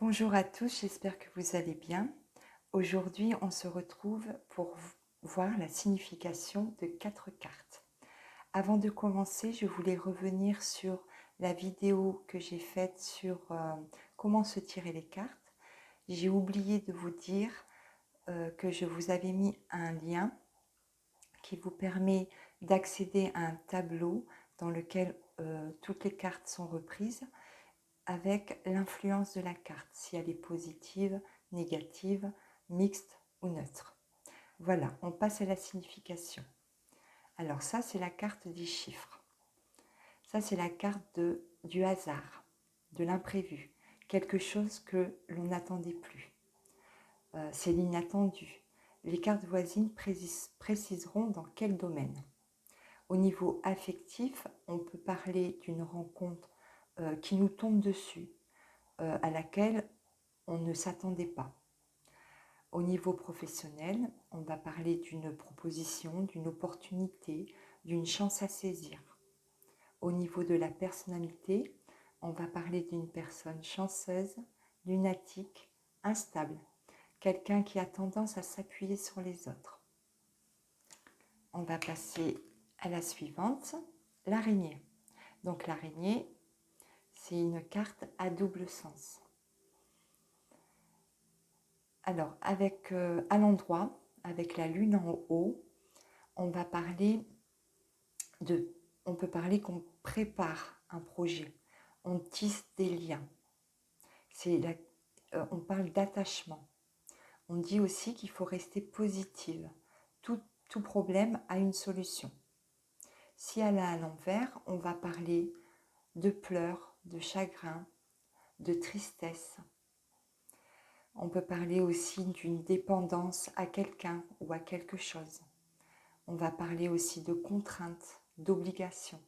Bonjour à tous, j'espère que vous allez bien. Aujourd'hui, on se retrouve pour voir la signification de 4 cartes. Avant de commencer, je voulais revenir sur la vidéo que j'ai faite sur comment se tirer les cartes. J'ai oublié de vous dire que je vous avais mis un lien qui vous permet d'accéder à un tableau dans lequel toutes les cartes sont reprises, avec l'influence de la carte, si elle est positive, négative, mixte ou neutre. Voilà, on passe à la signification. Alors ça, c'est la carte des chiffres. Ça, c'est la carte du hasard, de l'imprévu, quelque chose que l'on n'attendait plus. C'est l'inattendu. Les cartes voisines préciseront dans quel domaine. Au niveau affectif, on peut parler d'une rencontre qui nous tombe dessus, à laquelle on ne s'attendait pas. Au niveau professionnel, on va parler d'une proposition, d'une opportunité, d'une chance à saisir. Au niveau de la personnalité, on va parler d'une personne chanceuse, lunatique, instable, quelqu'un qui a tendance à s'appuyer sur les autres. On va passer à la suivante, l'araignée. Donc l'araignée, c'est une carte à double sens. Alors, à l'endroit, avec la lune en haut, on peut parler qu'on prépare un projet, on tisse des liens. On parle d'attachement. On dit aussi qu'il faut rester positive. Tout problème a une solution. Si elle est à l'envers, on va parler de pleurs, de chagrin, de tristesse. On peut parler aussi d'une dépendance à quelqu'un ou à quelque chose. On va parler aussi de contraintes, d'obligations.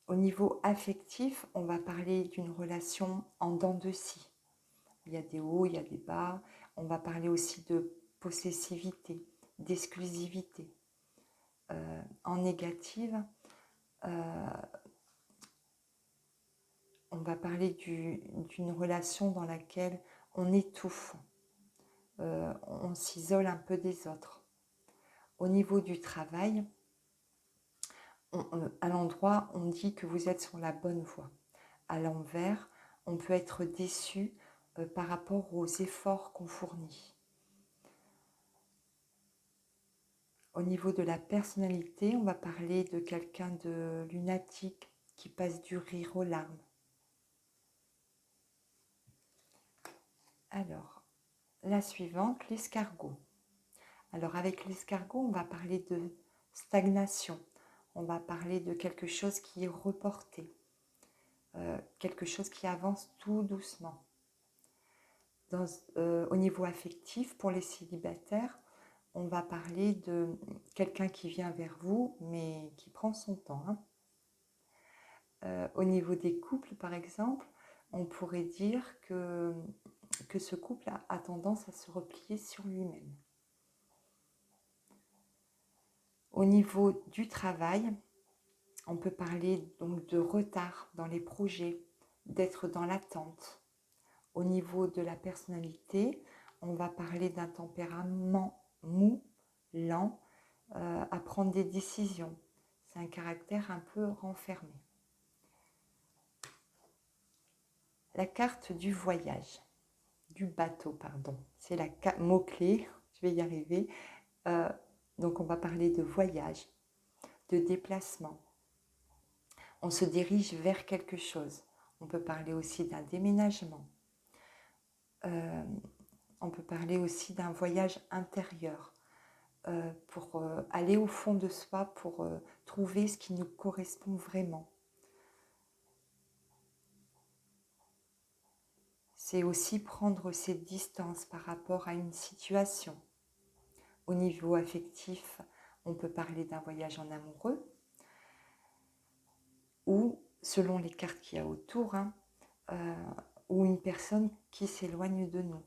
Au niveau affectif, on va parler d'une relation en dents de scie. Il y a des hauts, il y a des bas. On va parler aussi de possessivité, d'exclusivité. En négative, on va parler d'une relation dans laquelle on étouffe, on s'isole un peu des autres. Au niveau du travail, à l'endroit, on dit que vous êtes sur la bonne voie. À l'envers, on peut être déçu par rapport aux efforts qu'on fournit. Au niveau de la personnalité, on va parler de quelqu'un de lunatique qui passe du rire aux larmes. Alors, la suivante, l'escargot. Alors, avec l'escargot, on va parler de stagnation. On va parler de quelque chose qui est reporté. Quelque chose qui avance tout doucement. Au niveau affectif, pour les célibataires, on va parler de quelqu'un qui vient vers vous, mais qui prend son temps. Au niveau des couples, par exemple, on pourrait dire que ce couple a tendance à se replier sur lui-même. Au niveau du travail, on peut parler donc de retard dans les projets, d'être dans l'attente. Au niveau de la personnalité, on va parler d'un tempérament mou, lent, à prendre des décisions. C'est un caractère un peu renfermé. La carte du voyage, du bateau, pardon. C'est la mot-clé, je vais y arriver. Donc on va parler de voyage, de déplacement. On se dirige vers quelque chose. On peut parler aussi d'un déménagement. On peut parler aussi d'un voyage intérieur pour aller au fond de soi, pour trouver ce qui nous correspond vraiment. C'est aussi prendre ses distances par rapport à une situation. Au niveau affectif, on peut parler d'un voyage en amoureux ou, selon les cartes qu'il y a autour, ou une personne qui s'éloigne de nous.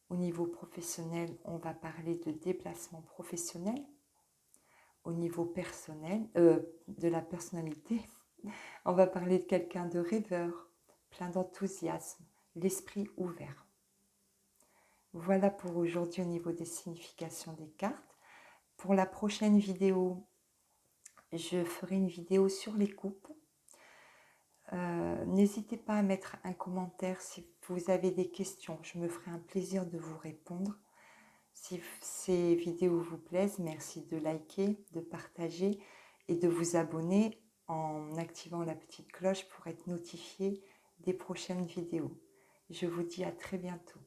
Au niveau professionnel, on va parler de déplacement professionnel. Au niveau personnel, de la personnalité, on va parler de quelqu'un de rêveur, plein d'enthousiasme, l'esprit ouvert. Voilà pour aujourd'hui au niveau des significations des cartes. Pour la prochaine vidéo, je ferai une vidéo sur les coupes. N'hésitez pas à mettre un commentaire si vous avez des questions. Je me ferai un plaisir de vous répondre. Si ces vidéos vous plaisent, merci de liker, de partager et de vous abonner en activant la petite cloche pour être notifié des prochaines vidéos. Je vous dis à très bientôt.